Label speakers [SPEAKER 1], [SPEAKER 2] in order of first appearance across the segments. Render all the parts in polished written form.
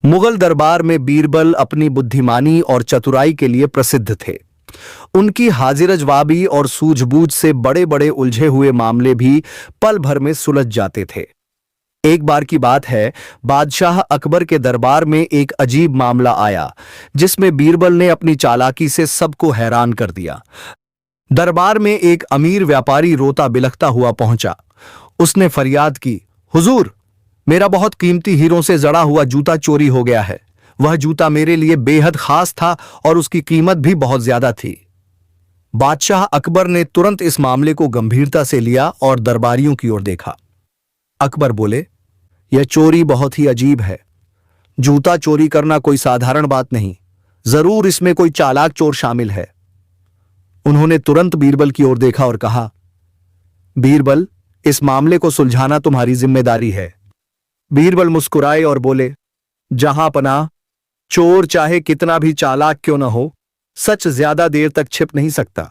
[SPEAKER 1] मुगल दरबार में बीरबल अपनी बुद्धिमानी और चतुराई के लिए प्रसिद्ध थे। उनकी हाजिर-जवाबी और सूझबूझ से बड़े बड़े उलझे हुए मामले भी पल भर में सुलझ जाते थे। एक बार की बात है, बादशाह अकबर के दरबार में एक अजीब मामला आया, जिसमें बीरबल ने अपनी चालाकी से सबको हैरान कर दिया। दरबार में एक अमीर व्यापारी रोता बिलखता हुआ पहुंचा। उसने फरियाद की, हुजूर, मेरा बहुत कीमती हीरों से जड़ा हुआ जूता चोरी हो गया है। वह जूता मेरे लिए बेहद खास था और उसकी कीमत भी बहुत ज्यादा थी। बादशाह अकबर ने तुरंत इस मामले को गंभीरता से लिया और दरबारियों की ओर देखा। अकबर बोले, यह चोरी बहुत ही अजीब है। जूता चोरी करना कोई साधारण बात नहीं, जरूर इसमें कोई चालाक चोर शामिल है। उन्होंने तुरंत बीरबल की ओर देखा और कहा, बीरबल, इस मामले को सुलझाना तुम्हारी जिम्मेदारी है। बीरबल मुस्कुराए और बोले, जहां पनाह, चोर चाहे कितना भी चालाक क्यों न हो, सच ज्यादा देर तक छिप नहीं सकता।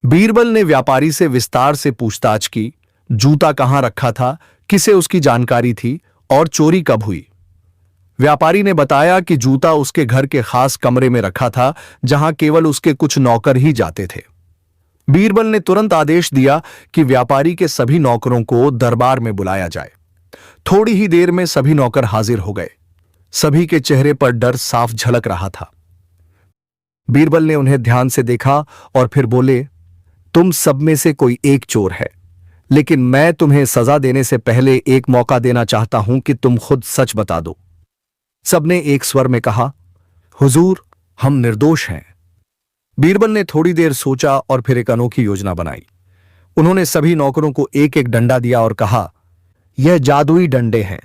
[SPEAKER 1] बीरबल ने व्यापारी से विस्तार से पूछताछ की। जूता कहां रखा था, किसे उसकी जानकारी थी और चोरी कब हुई। व्यापारी ने बताया कि जूता उसके घर के खास कमरे में रखा था, जहां केवल उसके कुछ नौकर ही जाते थे। बीरबल ने तुरंत आदेश दिया कि व्यापारी के सभी नौकरों को दरबार में बुलाया जाए। थोड़ी ही देर में सभी नौकर हाजिर हो गए। सभी के चेहरे पर डर साफ झलक रहा था। बीरबल ने उन्हें ध्यान से देखा और फिर बोले, तुम सब में से कोई एक चोर है, लेकिन मैं तुम्हें सजा देने से पहले एक मौका देना चाहता हूं कि तुम खुद सच बता दो। सबने एक स्वर में कहा, हुजूर, हम निर्दोष हैं। बीरबल ने थोड़ी देर सोचा और फिर एक अनोखी योजना बनाई। उन्होंने सभी नौकरों को एक एक डंडा दिया और कहा, यह जादुई डंडे हैं।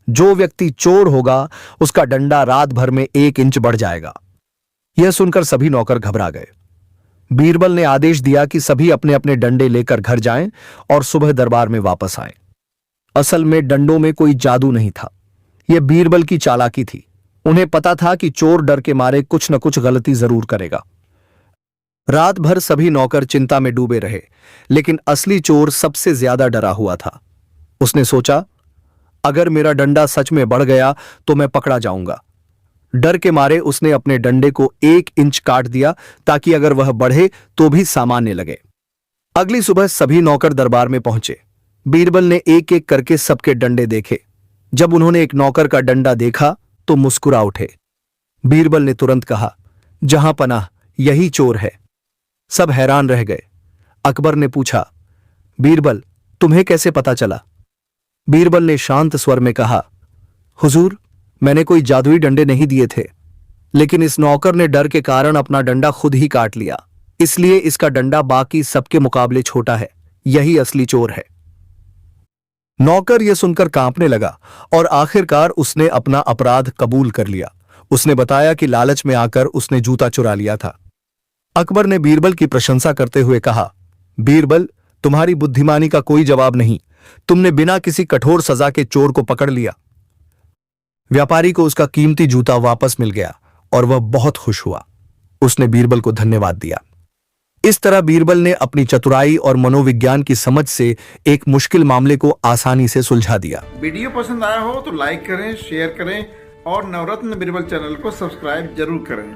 [SPEAKER 1] जो व्यक्ति चोर होगा, उसका डंडा रात भर में 1 इंच बढ़ जाएगा। यह सुनकर सभी नौकर घबरा गए। बीरबल ने आदेश दिया कि सभी अपने अपने डंडे लेकर घर जाएं और सुबह दरबार में वापस आएं। असल में डंडों में कोई जादू नहीं था, यह बीरबल की चालाकी थी। उन्हें पता था कि चोर डर के मारे कुछ न कुछ गलती जरूर करेगा। रात भर सभी नौकर चिंता में डूबे रहे, लेकिन असली चोर सबसे ज्यादा डरा हुआ था। उसने सोचा, अगर मेरा डंडा सच में बढ़ गया तो मैं पकड़ा जाऊंगा। डर के मारे उसने अपने डंडे को 1 इंच काट दिया, ताकि अगर वह बढ़े तो भी सामान्य लगे। अगली सुबह सभी नौकर दरबार में पहुंचे। बीरबल ने एक एक करके सबके डंडे देखे। जब उन्होंने एक नौकर का डंडा देखा तो मुस्कुरा उठे। बीरबल ने तुरंत कहा, जहां पनाह, यही चोर है। सब हैरान रह गए। अकबर ने पूछा, बीरबल, तुम्हें कैसे पता चला? बीरबल ने शांत स्वर में कहा, हुजूर, मैंने कोई जादुई डंडे नहीं दिए थे, लेकिन इस नौकर ने डर के कारण अपना डंडा खुद ही काट लिया, इसलिए इसका डंडा बाकी सबके मुकाबले छोटा है। यही असली चोर है। नौकर यह सुनकर कांपने लगा और आखिरकार उसने अपना अपराध कबूल कर लिया। उसने बताया कि लालच में आकर उसने जूता चुरा लिया था। अकबर ने बीरबल की प्रशंसा करते हुए कहा, बीरबल, तुम्हारी बुद्धिमानी का कोई जवाब नहीं। तुमने बिना किसी कठोर सजा के चोर को पकड़ लिया। व्यापारी को उसका कीमती जूता वापस मिल गया और वह बहुत खुश हुआ। उसने बीरबल को धन्यवाद दिया। इस तरह बीरबल ने अपनी चतुराई और मनोविज्ञान की समझ से एक मुश्किल मामले को आसानी से सुलझा दिया।
[SPEAKER 2] वीडियो पसंद आया हो तो लाइक करें, शेयर करें और नवरत्न बीरबल चैनल को सब्सक्राइब जरूर करें।